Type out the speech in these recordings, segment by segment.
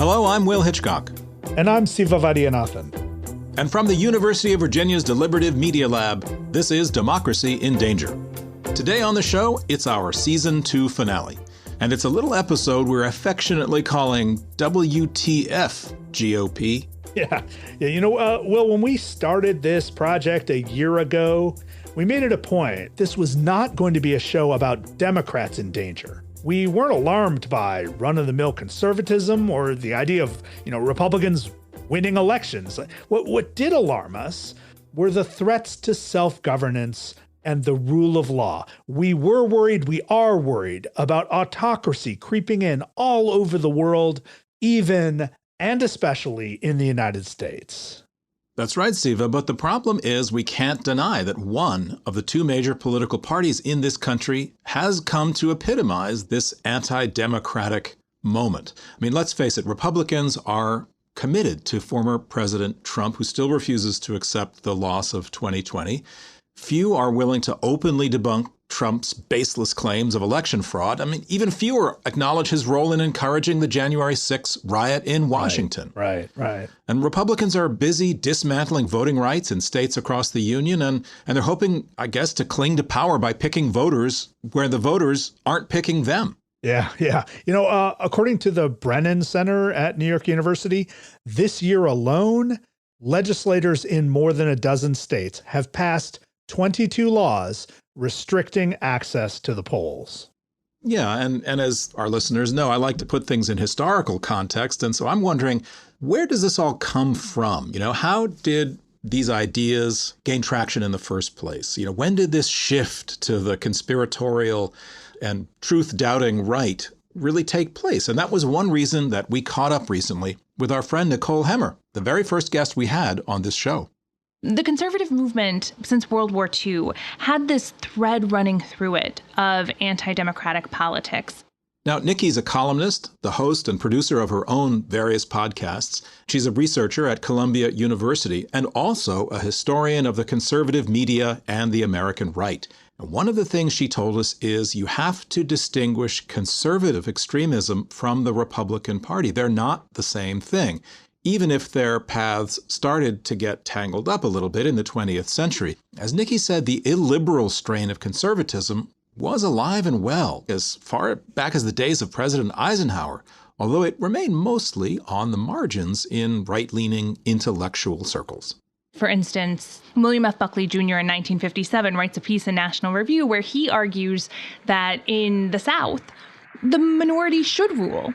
Hello, I'm Will Hitchcock. And I'm Siva Vaidyanathan. And from the University of Virginia's Deliberative Media Lab, this is Democracy in Danger. Today on the show, it's our Season 2 finale. And it's a little episode we're affectionately calling WTF GOP. Yeah. Will, when we started this project a year ago, we made it a point. This was not going to be a show about Democrats in danger. We weren't alarmed by run-of-the-mill conservatism or the idea of, Republicans winning elections. What did alarm us were the threats to self-governance and the rule of law. We were worried, we are worried about autocracy creeping in all over the world, even and especially in the United States. That's right, Siva, but the problem is we can't deny that one of the two major political parties in this country has come to epitomize this anti-democratic moment. I mean, let's face it, Republicans are committed to former President Trump, who still refuses to accept the loss of 2020. Few are willing to openly debunk Trump's baseless claims of election fraud. I mean, even fewer acknowledge his role in encouraging the January 6th riot in Washington. Right. And Republicans are busy dismantling voting rights in states across the union, and they're hoping, I guess, to cling to power by picking voters where the voters aren't picking them. Yeah. According to the Brennan Center at New York University, this year alone, legislators in more than a dozen states have passed 22 laws restricting access to the polls. Yeah, and as our listeners know, I like to put things in historical context. And so I'm wondering, where does this all come from? How did these ideas gain traction in the first place? When did this shift to the conspiratorial and truth-doubting right really take place? And that was one reason that we caught up recently with our friend Nicole Hemmer, the very first guest we had on this show. The conservative movement since World War II had this thread running through it of anti-democratic politics. Now, Nikki's a columnist, the host and producer of her own various podcasts. She's a researcher at Columbia University and also a historian of the conservative media and the American right. And one of the things she told us is you have to distinguish conservative extremism from the Republican Party. They're not the same thing, even if their paths started to get tangled up a little bit in the 20th century. As Nikki said, the illiberal strain of conservatism was alive and well as far back as the days of President Eisenhower, although it remained mostly on the margins in right-leaning intellectual circles. For instance, William F. Buckley Jr. in 1957 writes a piece in National Review where he argues that in the South, the minority should rule.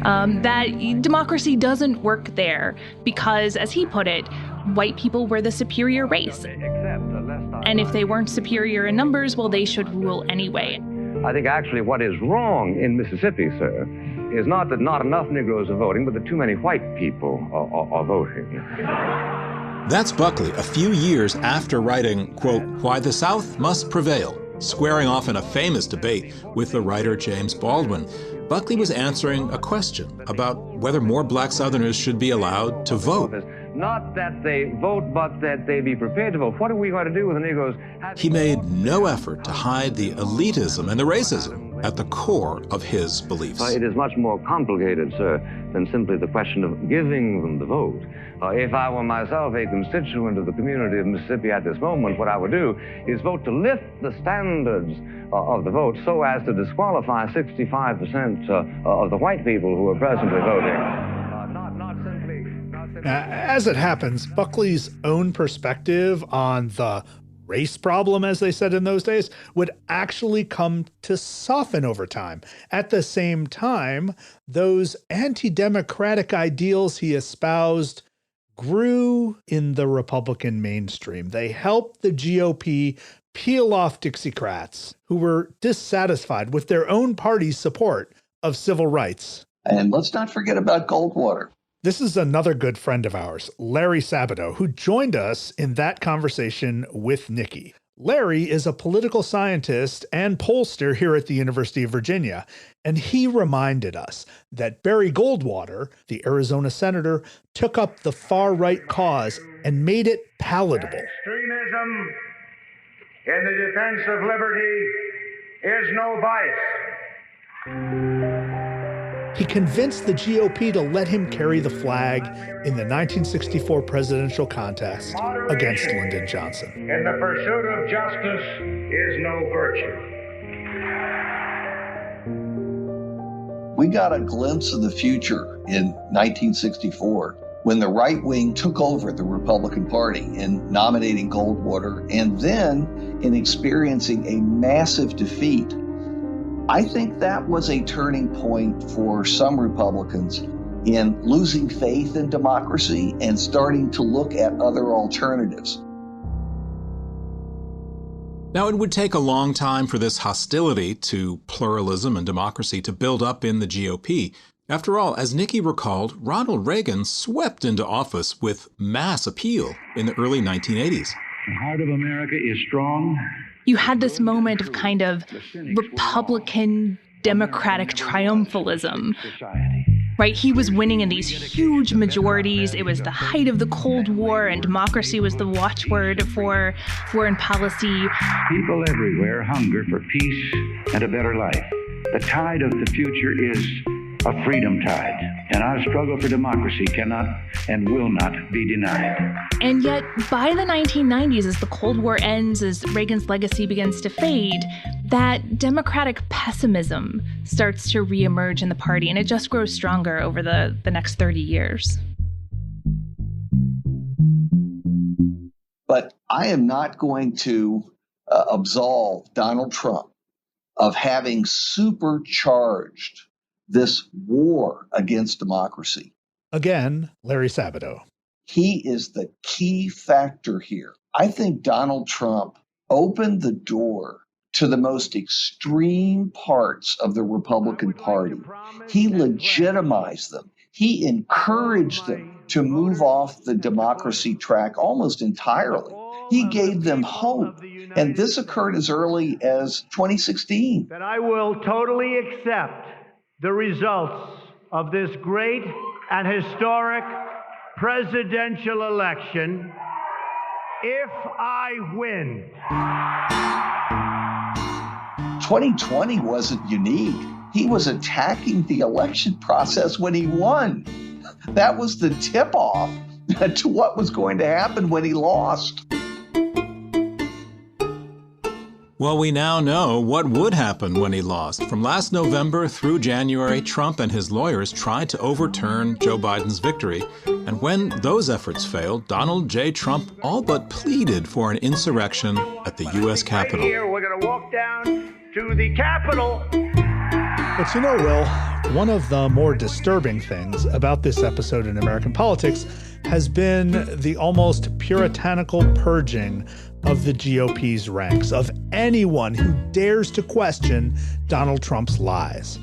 That democracy doesn't work there because, as he put it, white people were the superior race. And if they weren't superior in numbers, well, they should rule anyway. I think actually what is wrong in Mississippi, sir, is not that not enough Negroes are voting, but that too many white people are voting. That's Buckley a few years after writing, quote, "Why the South Must Prevail," squaring off in a famous debate with the writer James Baldwin. Buckley was answering a question about whether more black Southerners should be allowed to vote. Not that they vote, but that they be prepared to vote. What are we going to do with the Negroes? He made no effort to hide the elitism and the racism at the core of his beliefs. It is much more complicated, sir, than simply the question of giving them the vote. If I were myself a constituent of the community of Mississippi at this moment, what I would do is vote to lift the standards of the vote so as to disqualify 65% of the white people who are presently voting. As it happens, Buckley's own perspective on the race problem, as they said in those days, would actually come to soften over time. At the same time, those anti-democratic ideals he espoused grew in the Republican mainstream. They helped the GOP peel off Dixiecrats who were dissatisfied with their own party's support of civil rights. And let's not forget about Goldwater. This is another good friend of ours, Larry Sabato, who joined us in that conversation with Nikki. Larry is a political scientist and pollster here at the University of Virginia, and he reminded us that Barry Goldwater, the Arizona senator, took up the far-right cause and made it palatable. Extremism in the defense of liberty is no vice. he convinced the GOP to let him carry the flag in the 1964 presidential contest against Lyndon Johnson. In the pursuit of justice is no virtue. We got a glimpse of the future in 1964 when the right wing took over the Republican Party in nominating Goldwater and then in experiencing a massive defeat. I think that was a turning point for some Republicans in losing faith in democracy and starting to look at other alternatives. Now, it would take a long time for this hostility to pluralism and democracy to build up in the GOP. After all, as Nikki recalled, Ronald Reagan swept into office with mass appeal in the early 1980s. The heart of America is strong. You had this moment of kind of Republican Democratic triumphalism, right? He was winning in these huge majorities. It was the height of the Cold War, and democracy was the watchword for foreign policy. People everywhere hunger for peace and a better life. The tide of the future is a freedom tide, and our struggle for democracy cannot and will not be denied. And yet, by the 1990s, as the Cold War ends, as Reagan's legacy begins to fade, that democratic pessimism starts to reemerge in the party, and it just grows stronger over the next 30 years. But I am not going to absolve Donald Trump of having supercharged this war against democracy. Again, Larry Sabato. He is the key factor here. I think Donald Trump opened the door to the most extreme parts of the Republican Party. He legitimized them. He encouraged them to move off the democracy track almost entirely. He gave them hope. And this occurred as early as 2016. That I will totally accept the results of this great and historic presidential election if I win. 2020 wasn't unique. He was attacking the election process when he won. That was the tip-off to what was going to happen when he lost. Well, we now know what would happen when he lost. From last November through January, Trump and his lawyers tried to overturn Joe Biden's victory. And when those efforts failed, Donald J. Trump all but pleaded for an insurrection at the U.S. Capitol. Right here, we're going to walk down to the Capitol. But you know, Will, one of the more disturbing things about this episode in American politics has been the almost puritanical purging of the GOP's ranks, of anyone who dares to question Donald Trump's lies.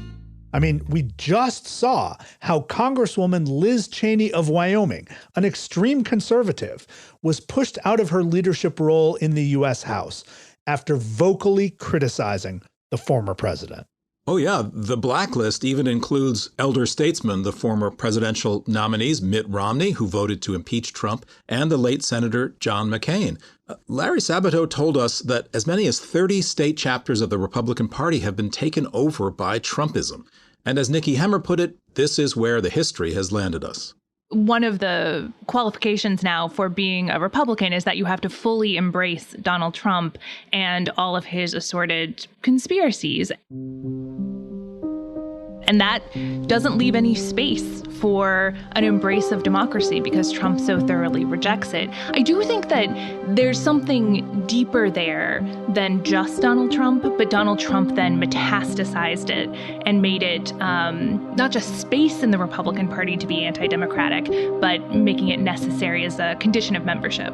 I mean, we just saw how Congresswoman Liz Cheney of Wyoming, an extreme conservative, was pushed out of her leadership role in the U.S. House after vocally criticizing the former president. Oh, yeah. The blacklist even includes elder statesmen, the former presidential nominees, Mitt Romney, who voted to impeach Trump, and the late Senator John McCain. Larry Sabato told us that as many as 30 state chapters of the Republican Party have been taken over by Trumpism. And as Nicole Hemmer put it, this is where the history has landed us. One of the qualifications now for being a Republican is that you have to fully embrace Donald Trump and all of his assorted conspiracies. And that doesn't leave any space for an embrace of democracy because Trump so thoroughly rejects it. I do think that there's something deeper there than just Donald Trump, but Donald Trump then metastasized it and made it not just space in the Republican Party to be anti-democratic, but making it necessary as a condition of membership.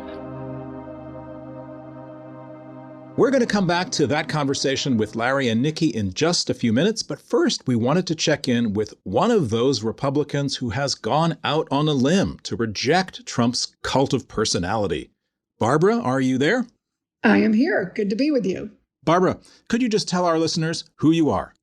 We're going to come back to that conversation with Larry and Nikki in just a few minutes, but first we wanted to check in with one of those Republicans who has gone out on a limb to reject Trump's cult of personality. Barbara, are you there? I am here. Good to be with you. Barbara, could you just tell our listeners who you are?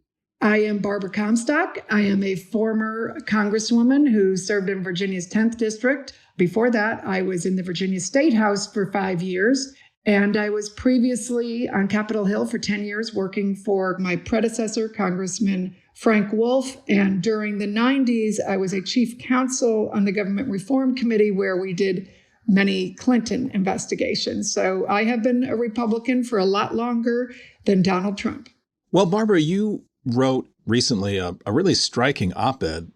I am Barbara Comstock. I am a former congresswoman who served in Virginia's 10th district. Before that, I was in the Virginia State House for 5 years. And I was previously on Capitol Hill for 10 years working for my predecessor, Congressman Frank Wolf. And during the 90s, I was a chief counsel on the Government Reform Committee where we did many Clinton investigations. So I have been a Republican for a lot longer than Donald Trump. Well, Barbara, you wrote recently a really striking op-ed.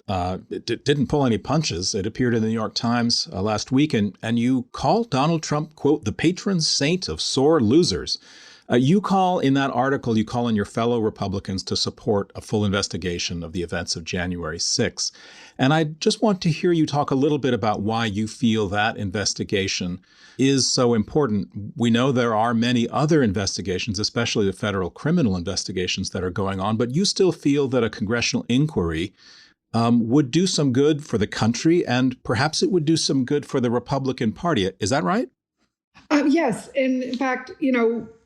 It didn't pull any punches. It appeared in the New York Times last week, and you called Donald Trump, quote, the patron saint of sore losers. You call in that article, you call on your fellow Republicans to support a full investigation of the events of January 6th. And I just want to hear you talk a little bit about why you feel that investigation is so important. We know there are many other investigations, especially the federal criminal investigations that are going on, but you still feel that a congressional inquiry would do some good for the country, and perhaps it would do some good for the Republican Party. Is that right? Yes. And in fact,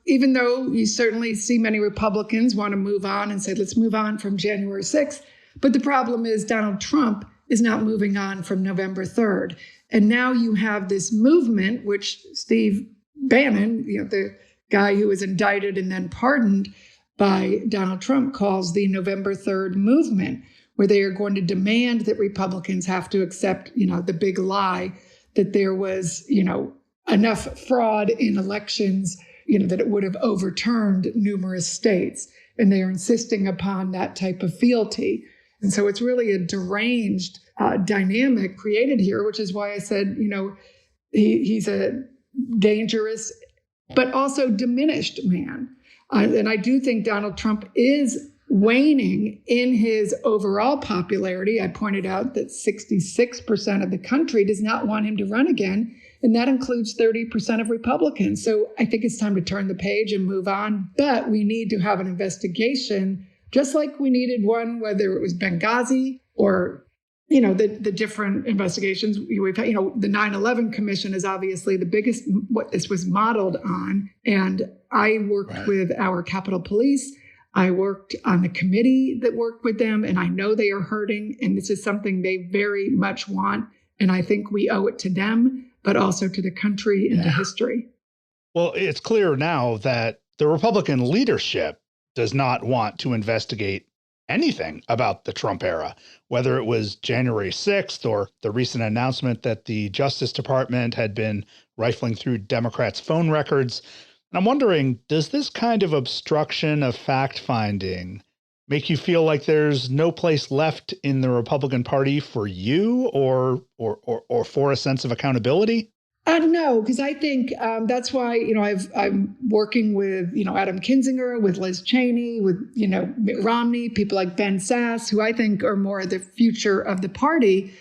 even though you certainly see many Republicans want to move on and say, let's move on from January 6th. But the problem is Donald Trump is not moving on from November 3rd. And now you have this movement, which Steve Bannon, the guy who was indicted and then pardoned by Donald Trump, calls the November 3rd movement, where they are going to demand that Republicans have to accept, the big lie that there was, enough fraud in elections, that it would have overturned numerous states. And they are insisting upon that type of fealty. And so it's really a deranged dynamic created here, which is why I said, he's a dangerous, but also diminished man. And I do think Donald Trump is waning in his overall popularity. I pointed out that 66% of the country does not want him to run again. And that includes 30% of Republicans. So I think it's time to turn the page and move on. But we need to have an investigation, just like we needed one, whether it was Benghazi or, the different investigations we've had. The 9/11 Commission is obviously the biggest, what this was modeled on. And I worked with our Capitol Police. I worked on the committee that worked with them, and I know they are hurting. And this is something they very much want. And I think we owe it to them, but also to the country and to history. Well, it's clear now that the Republican leadership does not want to investigate anything about the Trump era, whether it was January 6th or the recent announcement that the Justice Department had been rifling through Democrats' phone records. And I'm wondering, does this kind of obstruction of fact-finding make you feel like there's no place left in the Republican Party for you or for a sense of accountability? No, because I think that's why, I'm working with, Adam Kinzinger, with Liz Cheney, with, Mitt Romney, people like Ben Sasse, who I think are more the future of the party.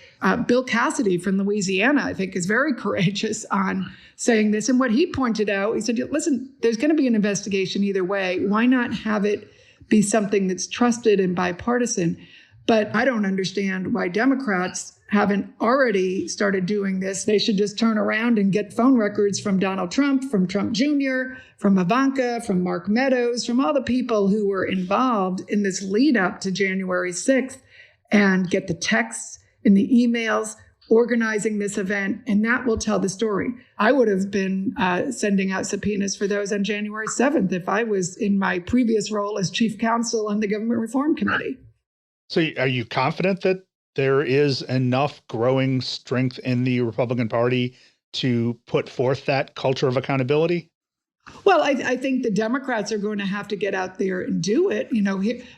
Bill Cassidy from Louisiana, I think, is very courageous on saying this. And what he pointed out, he said, listen, there's going to be an investigation either way. Why not have it be something that's trusted and bipartisan? But I don't understand why Democrats haven't already started doing this. They should just turn around and get phone records from Donald Trump, from Trump Jr., from Ivanka, from Mark Meadows, from all the people who were involved in this lead up to January 6th, and get the texts and the emails organizing this event, and that will tell the story. I would have been sending out subpoenas for those on January 7th if I was in my previous role as chief counsel on the Government Reform Committee. So are you confident that there is enough growing strength in the Republican Party to put forth that culture of accountability? Well, I think the Democrats are going to have to get out there and do it.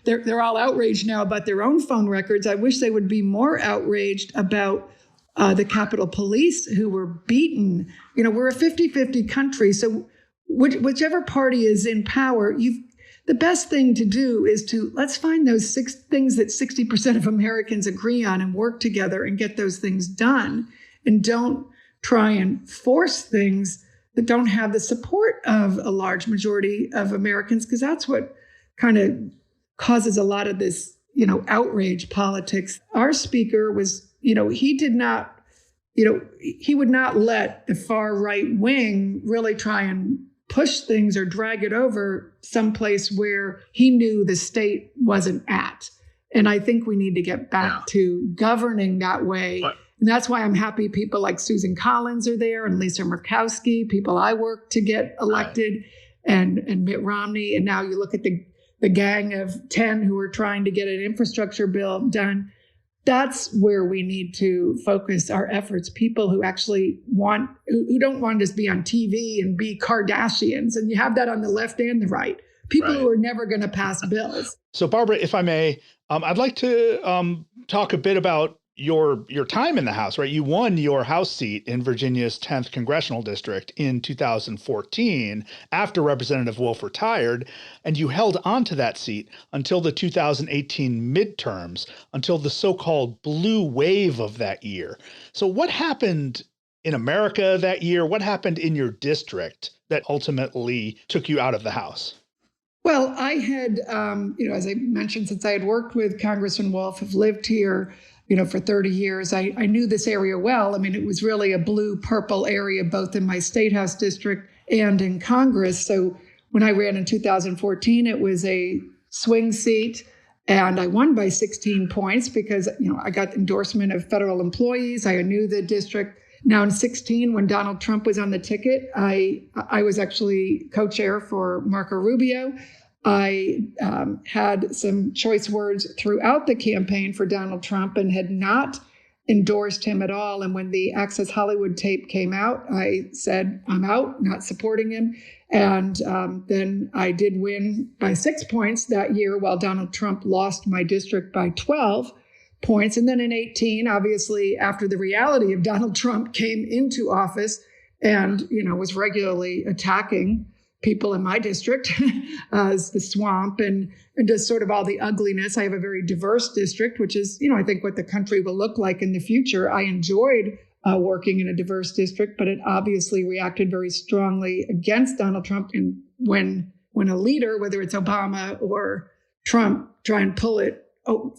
They're all outraged now about their own phone records. I wish they would be more outraged about the Capitol Police, who were beaten. We're a 50-50 country. So whichever party is in power, the best thing to do is let's find those 6 things that 60% of Americans agree on and work together and get those things done. And don't try and force things that don't have the support of a large majority of Americans, because that's what kind of causes a lot of this, outrage politics. Our speaker was, he did not, he would not let the far right wing really try and push things or drag it over someplace where he knew the state wasn't at. And I think we need to get back to governing that way. And that's why I'm happy people like Susan Collins are there and Lisa Murkowski, people I worked to get elected, and Mitt Romney. And now you look at the the gang of 10 who are trying to get an infrastructure bill done. That's where we need to focus our efforts. People who actually who don't want to just be on TV and be Kardashians. And you have that on the left and the right. People who are never going to pass bills. So, Barbara, if I may, I'd like to talk a bit about your time in the House, right? You won your House seat in Virginia's 10th Congressional District in 2014 after Representative Wolf retired, and you held on to that seat until the 2018 midterms, until the so-called blue wave of that year. So what happened in America that year? What happened in your district that ultimately took you out of the House? Well, I had, as I mentioned, since I had worked with Congressman Wolf, have lived here, for 30 years, I knew this area well. I mean, it was really a blue-purple area, both in my State House district and in Congress. So when I ran in 2014, it was a swing seat, and I won by 16 points because, I got endorsement of federal employees. I knew the district. Now in 16, when Donald Trump was on the ticket, I was actually co-chair for Marco Rubio. I had some choice words throughout the campaign for Donald Trump and had not endorsed him at all. And when the Access Hollywood tape came out, I said, I'm out, not supporting him. And then I did win by 6 points that year, while Donald Trump lost my district by 12 points. And then in 18, obviously, after the reality of Donald Trump came into office and, was regularly attacking people in my district as the swamp and just sort of all the ugliness. I have a very diverse district, which is, I think what the country will look like in the future. I enjoyed working in a diverse district, but it obviously reacted very strongly against Donald Trump. And when a leader, whether it's Obama or Trump, try and pull it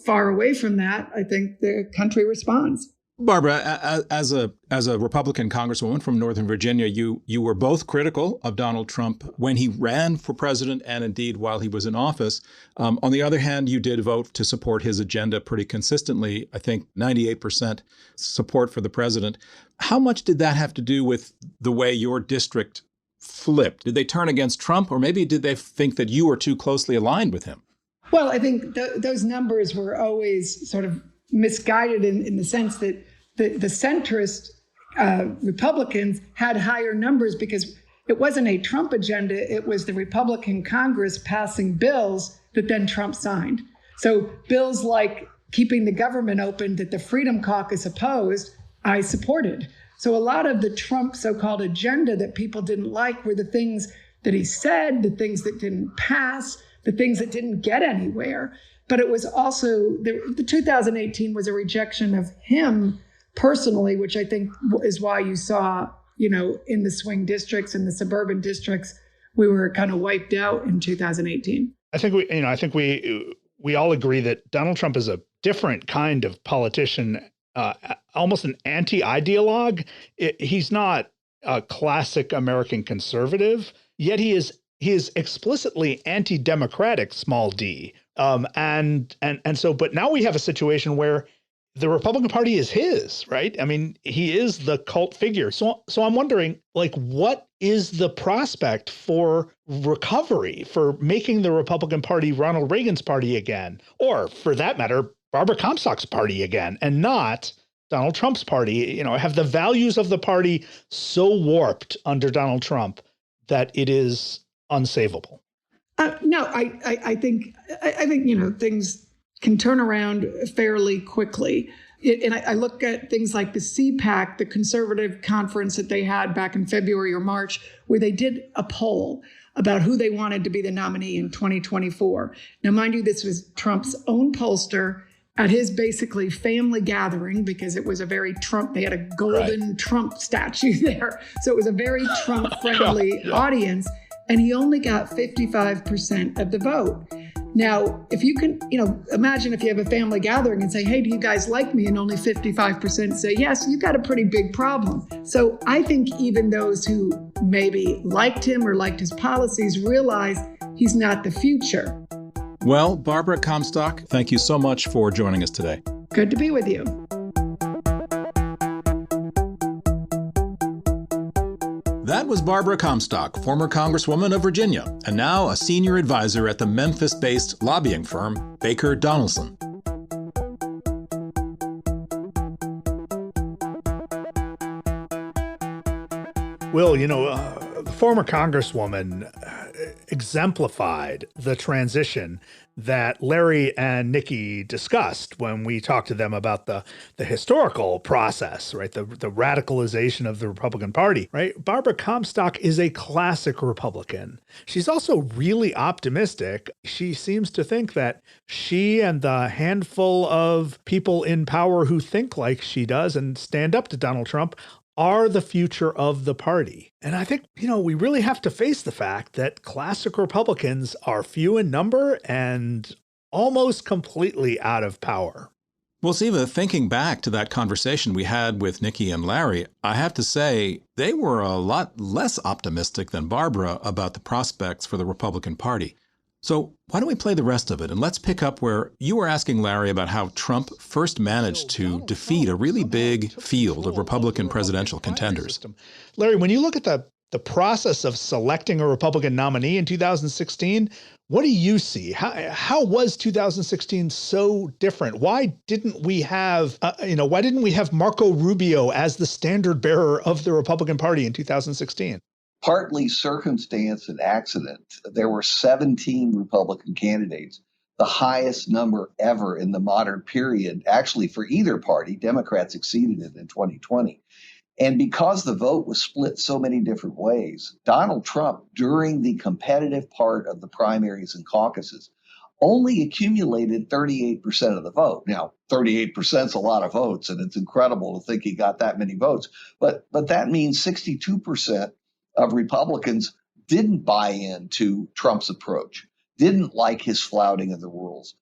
far away from that, I think the country responds. Barbara, as a Republican congresswoman from Northern Virginia, you were both critical of Donald Trump when he ran for president and indeed while he was in office. On the other hand, you did vote to support his agenda pretty consistently. I think 98% support for the president. How much did that have to do with the way your district flipped? Did they turn against Trump, or maybe did they think that you were too closely aligned with him? Well, I think those numbers were always sort of misguided in the sense that the centrist Republicans had higher numbers because it wasn't a Trump agenda. It was the Republican Congress passing bills that then Trump signed. So bills like keeping the government open that the Freedom Caucus opposed, I supported. So a lot of the Trump so-called agenda that people didn't like were the things that he said, the things that didn't pass, the things that didn't get anywhere. But it was also, the 2018 was a rejection of him personally, which I think is why you saw, in the swing districts and the suburban districts, we were kind of wiped out in 2018. I think we all agree that Donald Trump is a different kind of politician, almost an anti-ideologue. He's not a classic American conservative, yet he is explicitly anti-democratic, small d. And so, but now we have a situation where the Republican Party is his, right? I mean, he is the cult figure. So I'm wondering, what is the prospect for recovery, for making the Republican Party Ronald Reagan's party again, or for that matter, Barbara Comstock's party again, and not Donald Trump's party? Have the values of the party so warped under Donald Trump that it is unsavable? No, I think things can turn around fairly quickly. And I look at things like the CPAC, the conservative conference that they had back in February or March, where they did a poll about who they wanted to be the nominee in 2024. Now, mind you, this was Trump's own pollster at his basically family gathering, because it was a very Trump, they had a golden Trump statue there. So it was a very Trump-friendly audience. And he only got 55% of the vote. Now, if you can, imagine if you have a family gathering and say, hey, do you guys like me? And only 55% say yes, you've got a pretty big problem. So I think even those who maybe liked him or liked his policies realize he's not the future. Well, Barbara Comstock, thank you so much for joining us today. Good to be with you. That was Barbara Comstock, former Congresswoman of Virginia, and now a senior advisor at the Memphis-based lobbying firm Baker Donelson. Will, the former Congresswoman exemplified the transition that Larry and Nikki discussed when we talked to them about the historical process, right? The radicalization of the Republican Party, right? Barbara Comstock is a classic Republican. She's also really optimistic. She seems to think that she and the handful of people in power who think like she does and stand up to Donald Trump are the future of the party. And I think, we really have to face the fact that classic Republicans are few in number and almost completely out of power. Well, Siva, thinking back to that conversation we had with Nikki and Larry, I have to say they were a lot less optimistic than Barbara about the prospects for the Republican Party. So why don't we play the rest of it, and let's pick up where you were asking Larry about how Trump first managed to defeat a really big field of Republican presidential contenders. Larry, when you look at the process of selecting a Republican nominee in 2016, what do you see? How was 2016 so different? Why didn't we have Marco Rubio as the standard bearer of the Republican Party in 2016? Partly circumstance and accident. There were 17 Republican candidates, the highest number ever in the modern period, actually for either party. Democrats exceeded it in 2020. And because the vote was split so many different ways, Donald Trump, during the competitive part of the primaries and caucuses, only accumulated 38% of the vote. Now, 38% is a lot of votes, and it's incredible to think he got that many votes. But that means 62% of Republicans didn't buy into Trump's approach, didn't like his flouting of the rules.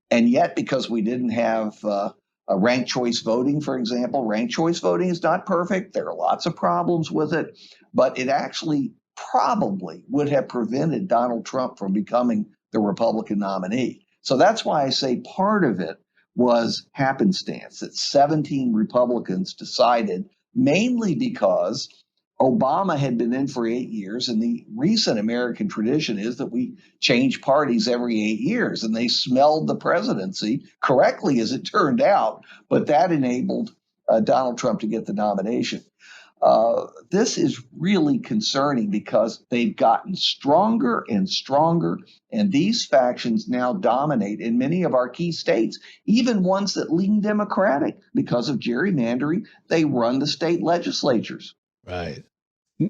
And yet, because we didn't have a ranked choice voting, for example, ranked choice voting is not perfect. There are lots of problems with it, but it actually probably would have prevented Donald Trump from becoming the Republican nominee. So that's why I say part of it was happenstance, that 17 Republicans decided, mainly because Obama had been in for 8 years, and the recent American tradition is that we change parties every 8 years, and they smelled the presidency correctly, as it turned out, but that enabled Donald Trump to get the nomination. This is really concerning because they've gotten stronger and stronger, and these factions now dominate in many of our key states, even ones that lean Democratic. Because of gerrymandering, they run the state legislatures. Right.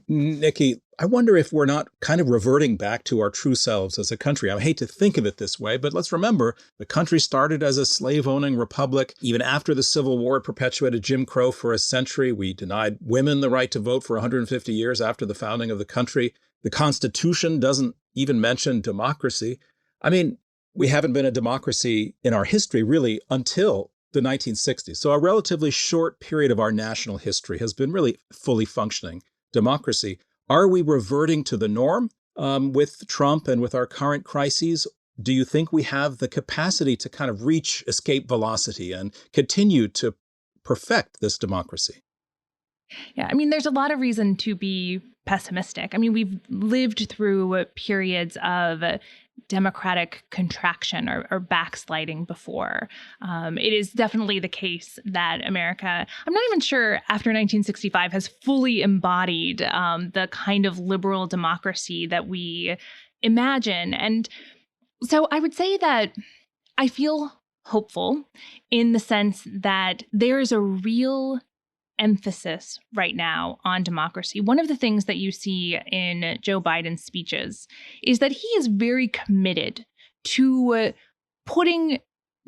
Nikki, I wonder if we're not kind of reverting back to our true selves as a country. I hate to think of it this way, but let's remember the country started as a slave-owning republic. Even after the Civil War, it perpetuated Jim Crow for a century. We denied women the right to vote for 150 years after the founding of the country. The Constitution doesn't even mention democracy. I mean, we haven't been a democracy in our history really until the 1960s. So a relatively short period of our national history has been really fully functioning democracy. Are we reverting to the norm with Trump and with our current crises? Do you think we have the capacity to kind of reach escape velocity and continue to perfect this democracy? Yeah, I mean, there's a lot of reason to be pessimistic. I mean, we've lived through periods of democratic contraction or backsliding before. It is definitely the case that America, I'm not even sure after 1965, has fully embodied the kind of liberal democracy that we imagine. And so I would say that I feel hopeful in the sense that there is a real emphasis right now on democracy. One of the things that you see in Joe Biden's speeches is that he is very committed to putting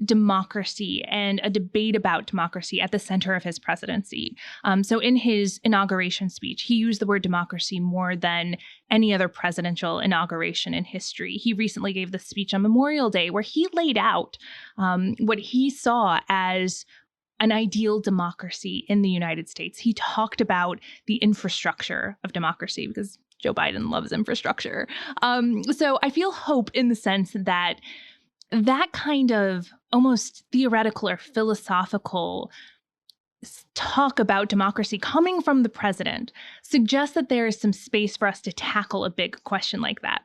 democracy and a debate about democracy at the center of his presidency. So in his inauguration speech, he used the word democracy more than any other presidential inauguration in history. He recently gave the speech on Memorial Day where he laid out what he saw as an ideal democracy in the United States. He talked about the infrastructure of democracy because Joe Biden loves infrastructure. So I feel hope in the sense that that kind of almost theoretical or philosophical talk about democracy coming from the president suggests that there is some space for us to tackle a big question like that.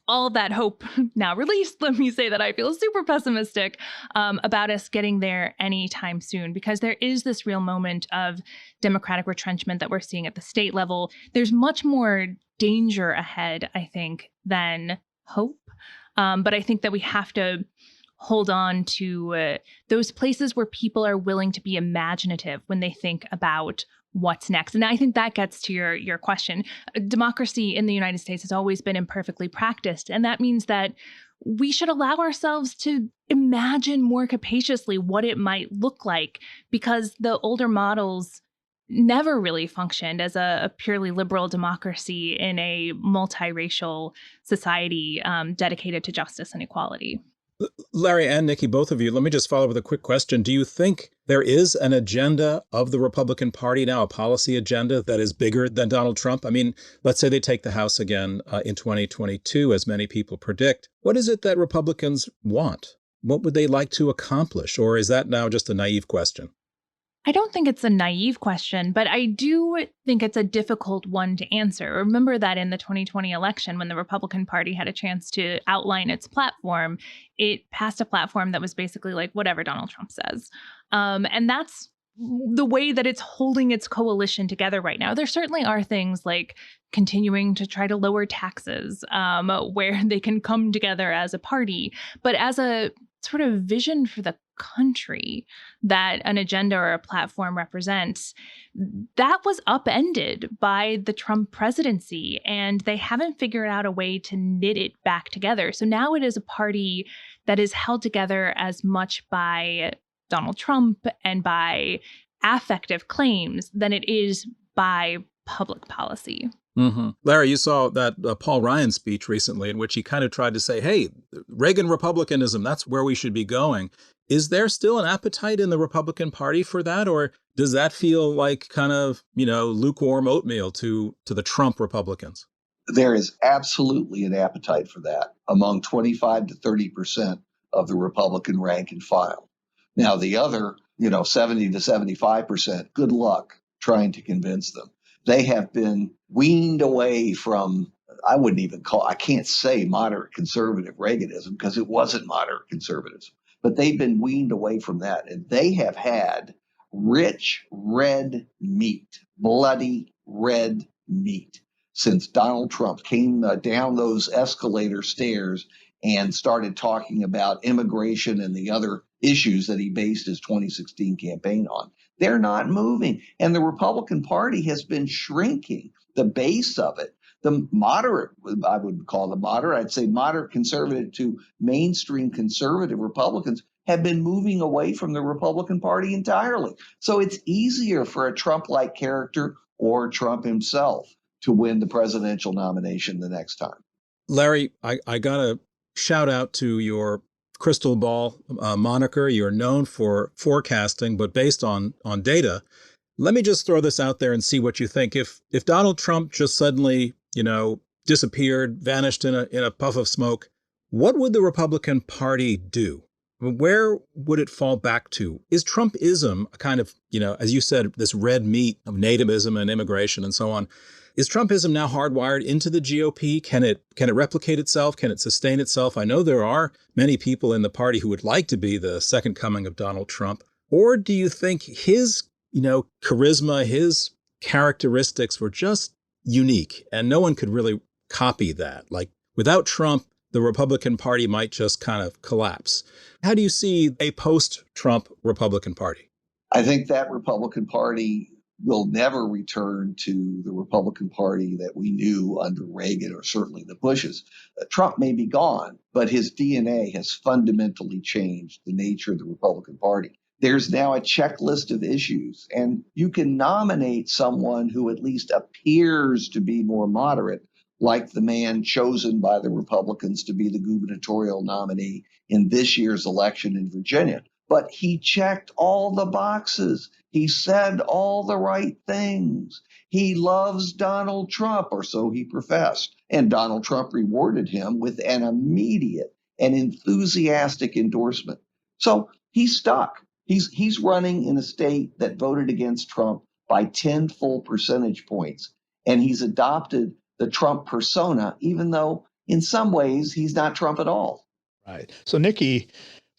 All of that hope now released, let me say that I feel super pessimistic about us getting there anytime soon, because there is this real moment of democratic retrenchment that we're seeing at the state level. There's much more danger ahead, I think, than hope. But I think that we have to hold on to those places where people are willing to be imaginative when they think about what's next. And I think that gets to your question. Democracy in the United States has always been imperfectly practiced. And that means that we should allow ourselves to imagine more capaciously what it might look like, because the older models never really functioned as a purely liberal democracy in a multiracial society dedicated to justice and equality. Larry and Nikki, both of you, let me just follow up with a quick question. Do you think there is an agenda of the Republican Party now, a policy agenda that is bigger than Donald Trump? I mean, let's say they take the House again in 2022, as many people predict. What is it that Republicans want? What would they like to accomplish? Or is that now just a naive question? I don't think it's a naive question, but I do think it's a difficult one to answer. Remember that in the 2020 election, when the Republican Party had a chance to outline its platform, it passed a platform that was basically like whatever Donald Trump says. And that's the way that it's holding its coalition together right now. There certainly are things like continuing to try to lower taxes, where they can come together as a party, but as a sort of vision for the country that an agenda or a platform represents, that was upended by the Trump presidency, and they haven't figured out a way to knit it back together. So now it is a party that is held together as much by Donald Trump and by affective claims than it is by public policy. Mm-hmm. Larry, you saw that Paul Ryan speech recently in which he kind of tried to say, hey, Reagan Republicanism, that's where we should be going. Is there still an appetite in the Republican Party for that? Or does that feel like kind of, lukewarm oatmeal to the Trump Republicans? There is absolutely an appetite for that among 25 to 30% of the Republican rank and file. Now, the other, 70 to 75%, good luck trying to convince them. They have been weaned away from, I can't say moderate conservative Reaganism, because it wasn't moderate conservatism, but they've been weaned away from that. And they have had rich red meat, bloody red meat, since Donald Trump came down those escalator stairs and started talking about immigration and the other issues that he based his 2016 campaign on. They're not moving. And the Republican Party has been shrinking. The base of it, the moderate, I would call the moderate, I'd say moderate conservative to mainstream conservative Republicans have been moving away from the Republican Party entirely. So it's easier for a Trump-like character or Trump himself to win the presidential nomination the next time. Larry, I got to shout out to your crystal ball moniker. You're known for forecasting, but based on data. Let me just throw this out there and see what you think. If Donald Trump just suddenly, disappeared, vanished in a puff of smoke, what would the Republican Party do? Where would it fall back to? Is Trumpism a kind of, as you said, this red meat of nativism and immigration and so on? Is Trumpism now hardwired into the GOP? Can it replicate itself? Can it sustain itself? I know there are many people in the party who would like to be the second coming of Donald Trump. Or do you think his, charisma, his characteristics were just unique and no one could really copy that? Like without Trump, the Republican Party might just kind of collapse. How do you see a post-Trump Republican Party? I think that Republican Party will never return to the Republican Party that we knew under Reagan or certainly the Bushes. Trump may be gone, but his DNA has fundamentally changed the nature of the Republican Party. There's now a checklist of issues, and you can nominate someone who at least appears to be more moderate, like the man chosen by the Republicans to be the gubernatorial nominee in this year's election in Virginia. But he checked all the boxes. He said all the right things. He loves Donald Trump, or so he professed. And Donald Trump rewarded him with an immediate and enthusiastic endorsement. So he's stuck. He's running in a state that voted against Trump by 10 full percentage points. And he's adopted the Trump persona, even though in some ways he's not Trump at all. Right. So, Nikki,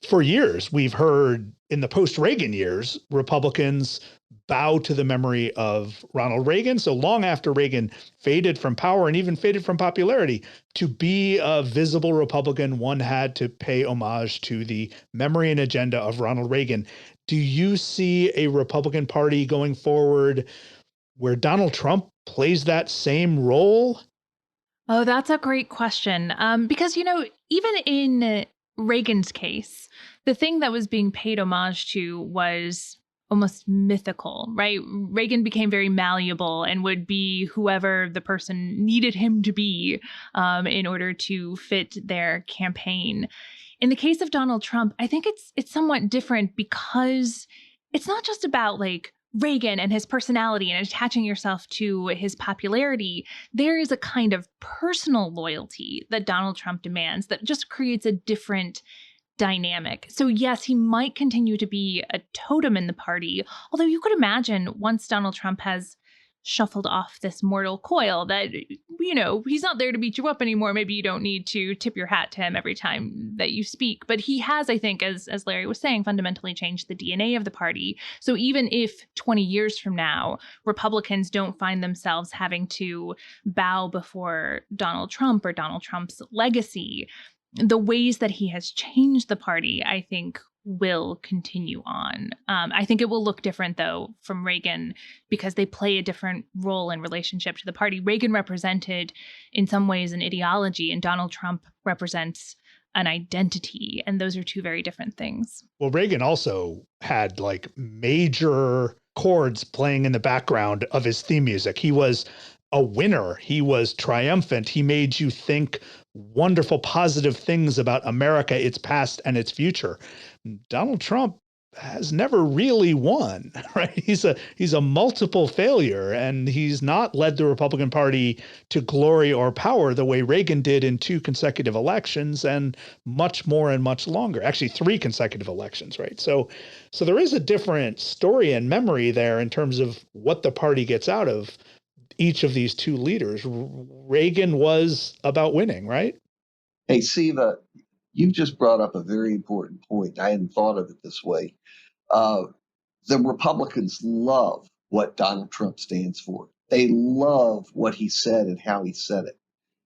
for years, we've heard in the post-Reagan years, Republicans bow to the memory of Ronald Reagan. So long after Reagan faded from power and even faded from popularity, to be a visible Republican, one had to pay homage to the memory and agenda of Ronald Reagan. Do you see a Republican Party going forward where Donald Trump plays that same role? Oh, that's a great question. Because, even in Reagan's case, the thing that was being paid homage to was almost mythical, right? Reagan became very malleable and would be whoever the person needed him to be in order to fit their campaign. In the case of Donald Trump, I think it's somewhat different because it's not just about like Reagan and his personality and attaching yourself to his popularity. There is a kind of personal loyalty that Donald Trump demands that just creates a different dynamic. So yes, he might continue to be a totem in the party, although you could imagine once Donald Trump has shuffled off this mortal coil that, he's not there to beat you up anymore. Maybe you don't need to tip your hat to him every time that you speak. But he has, I think, as Larry was saying, fundamentally changed the DNA of the party. So even if 20 years from now, Republicans don't find themselves having to bow before Donald Trump or Donald Trump's legacy, the ways that he has changed the party, I think, will continue on. I think it will look different, though, from Reagan because they play a different role in relationship to the party. Reagan represented, in some ways, an ideology, and Donald Trump represents an identity. And those are two very different things. Well, Reagan also had like major chords playing in the background of his theme music. He was a winner. He was triumphant. He made you think wonderful, positive things about America, its past and its future. Donald Trump has never really won, right? He's a multiple failure, and he's not led the Republican Party to glory or power the way Reagan did in 2 consecutive elections and much more and much longer. Actually, 3 consecutive elections, right? So there is a different story and memory there in terms of what the party gets out of each of these 2 leaders. Reagan was about winning, right? Hey, Siva, you just brought up a very important point. I hadn't thought of it this way. The Republicans love what Donald Trump stands for. They love what he said and how he said it.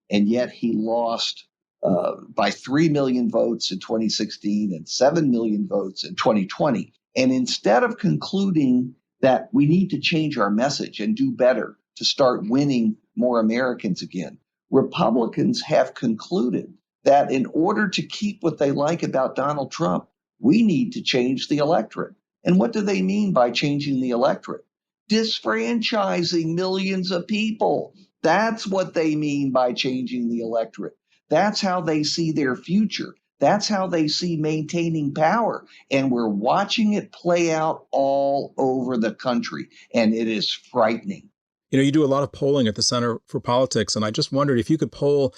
And yet he lost by 3 million votes in 2016 and 7 million votes in 2020. And instead of concluding that we need to change our message and do better to start winning more Americans again, Republicans have concluded that in order to keep what they like about Donald Trump, we need to change the electorate. And what do they mean by changing the electorate? Disfranchising millions of people. That's what they mean by changing the electorate. That's how they see their future. That's how they see maintaining power. And we're watching it play out all over the country. And it is frightening. You do a lot of polling at the Center for Politics, and I just wondered if you could poll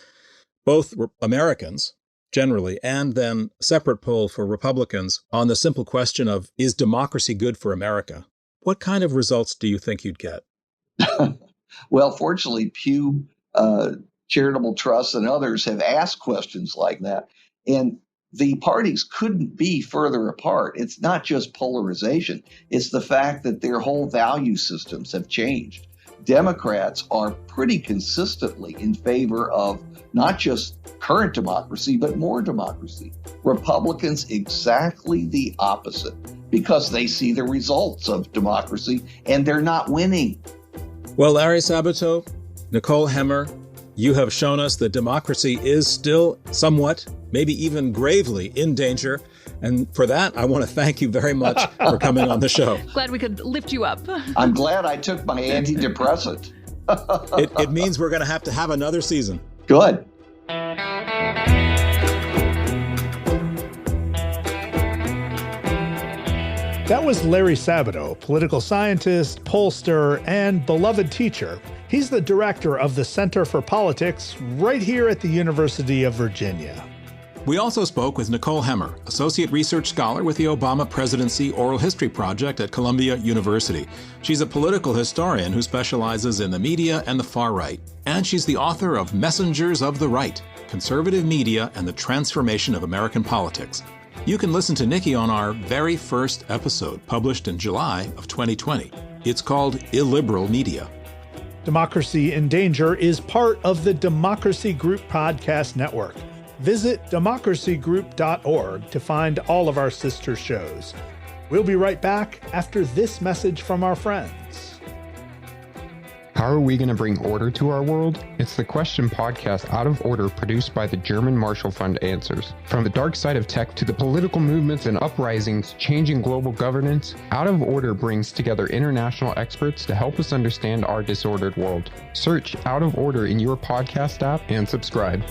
both Americans generally and then a separate poll for Republicans on the simple question of, is democracy good for America? What kind of results do you think you'd get? Well, fortunately, Pew Charitable Trust and others have asked questions like that. And the parties couldn't be further apart. It's not just polarization. It's the fact that their whole value systems have changed. Democrats are pretty consistently in favor of not just current democracy, but more democracy. Republicans, exactly the opposite, because they see the results of democracy and they're not winning. Well, Larry Sabato, Nicole Hemmer, you have shown us that democracy is still somewhat, maybe even gravely in danger. And for that, I want to thank you very much for coming on the show. Glad we could lift you up. I'm glad I took my antidepressant. It means we're going to have another season. Good. That was Larry Sabato, political scientist, pollster, and beloved teacher. He's the director of the Center for Politics right here at the University of Virginia. We also spoke with Nicole Hemmer, Associate Research Scholar with the Obama Presidency Oral History Project at Columbia University. She's a political historian who specializes in the media and the far right. And she's the author of Messengers of the Right, Conservative Media and the Transformation of American Politics. You can listen to Nikki on our very first episode, published in July of 2020. It's called Illiberal Media. Democracy in Danger is part of the Democracy Group Podcast Network. Visit democracygroup.org to find all of our sister shows. We'll be right back after this message from our friends. How are we going to bring order to our world? It's the Question podcast Out of Order, produced by the German Marshall Fund answers. From the dark side of tech to the political movements and uprisings changing global governance, Out of Order brings together international experts to help us understand our disordered world. Search Out of Order in your podcast app and subscribe.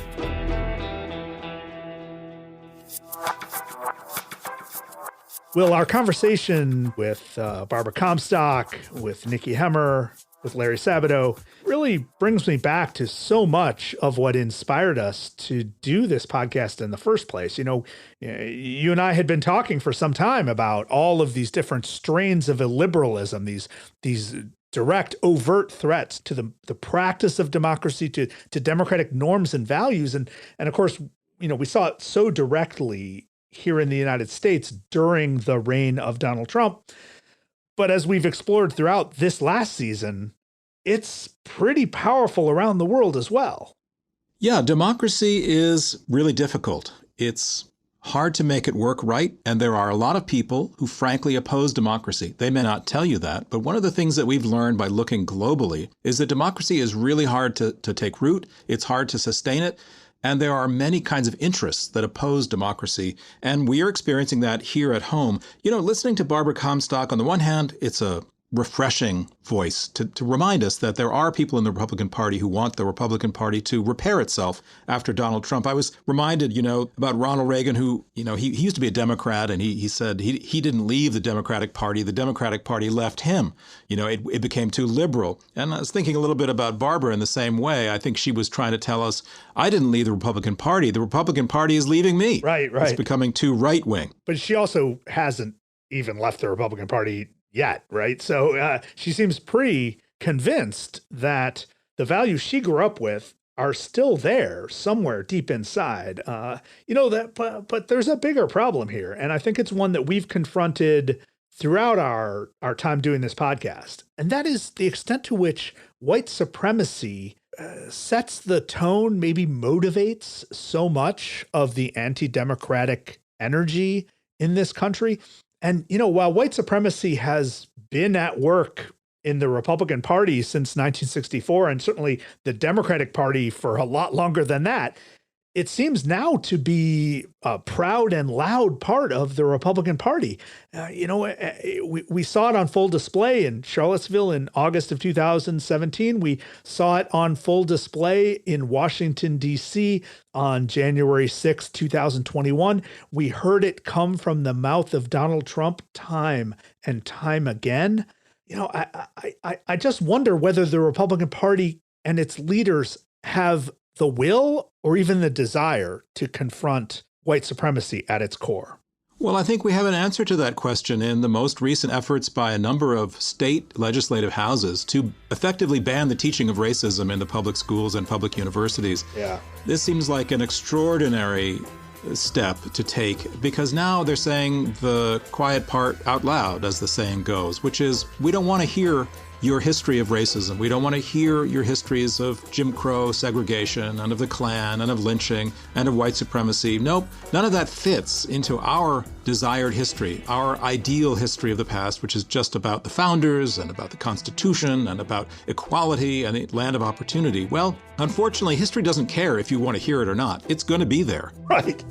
Well, our conversation with Barbara Comstock, with Nikki Hemmer, with Larry Sabato really brings me back to so much of what inspired us to do this podcast in the first place. You know, you and I had been talking for some time about all of these different strains of illiberalism, these direct, overt threats to the practice of democracy, to democratic norms and values. And of course, you know, we saw it so directly here in the United States during the reign of Donald Trump. But as we've explored throughout this last season, it's pretty powerful around the world as well. Yeah, democracy is really difficult. It's hard to make it work right, and there are a lot of people who frankly oppose democracy. They may not tell you that, but one of the things that we've learned by looking globally is that democracy is really hard to take root. It's hard to sustain it. And there are many kinds of interests that oppose democracy, and we are experiencing that here at home. You know, listening to Barbara Comstock, on the one hand, it's a refreshing voice to remind us that there are people in the Republican Party who want the Republican Party to repair itself after Donald Trump. I was reminded, you know, about Ronald Reagan, who, you know, he used to be a Democrat, and he said he didn't leave the Democratic Party. The Democratic Party left him. You know, it became too liberal. And I was thinking a little bit about Barbara in the same way. I think she was trying to tell us, I didn't leave the Republican Party. The Republican Party is leaving me. Right. It's becoming too right-wing. But she also hasn't even left the Republican Party yet, right? So she seems pretty convinced that the values she grew up with are still there somewhere deep inside. You know, that, but there's a bigger problem here, and I think it's one that we've confronted throughout our time doing this podcast, and that is the extent to which white supremacy sets the tone, maybe motivates so much of the anti-democratic energy in this country. And, you know, while white supremacy has been at work in the Republican Party since 1964, and certainly the Democratic Party for a lot longer than that, it seems now to be a proud and loud part of the Republican Party. You know, we saw it on full display in Charlottesville in August of 2017. We saw it on full display in Washington, D.C. on January 6, 2021. We heard it come from the mouth of Donald Trump time and time again. You know, I just wonder whether the Republican Party and its leaders have the will or even the desire to confront white supremacy at its core. Well, I think we have an answer to that question in the most recent efforts by a number of state legislative houses to effectively ban the teaching of racism in the public schools and public universities. Yeah. This seems like an extraordinary step to take, because now they're saying the quiet part out loud, as the saying goes, which is, we don't want to hear your history of racism. We don't want to hear your histories of Jim Crow segregation and of the Klan and of lynching and of white supremacy. Nope, none of that fits into our desired history, our ideal history of the past, which is just about the founders and about the Constitution and about equality and the land of opportunity. Well, unfortunately, history doesn't care if you want to hear it or not. It's going to be there. Right.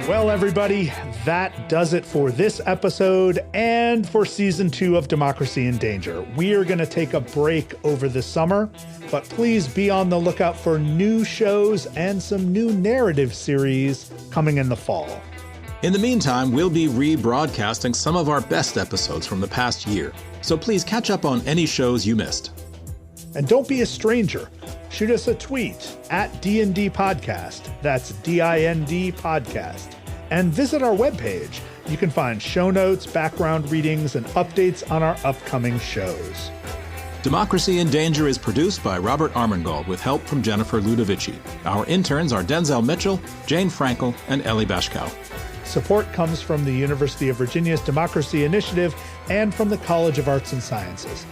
Well, everybody, that does it for this episode and for season 2 of Democracy in Danger. We are going to take a break over the summer, but please be on the lookout for new shows and some new narrative series coming in the fall. In the meantime, we'll be rebroadcasting some of our best episodes from the past year, so please catch up on any shows you missed. And don't be a stranger. shoot us a tweet at D&D Podcast. That's DIND Podcast. And visit our webpage. You can find show notes, background readings, and updates on our upcoming shows. Democracy in Danger is produced by Robert Armengol with help from Jennifer Ludovici. Our interns are Denzel Mitchell, Jane Frankel, and Ellie Bashkow. Support comes from the University of Virginia's Democracy Initiative and from the College of Arts and Sciences.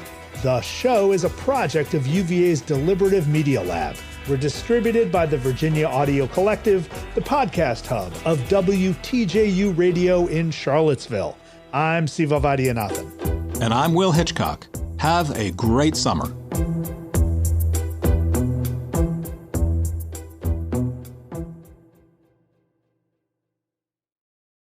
The show is a project of UVA's Deliberative Media Lab. We're distributed by the Virginia Audio Collective, the podcast hub of WTJU Radio in Charlottesville. I'm Siva Vaidyanathan. And I'm Will Hitchcock. Have a great summer.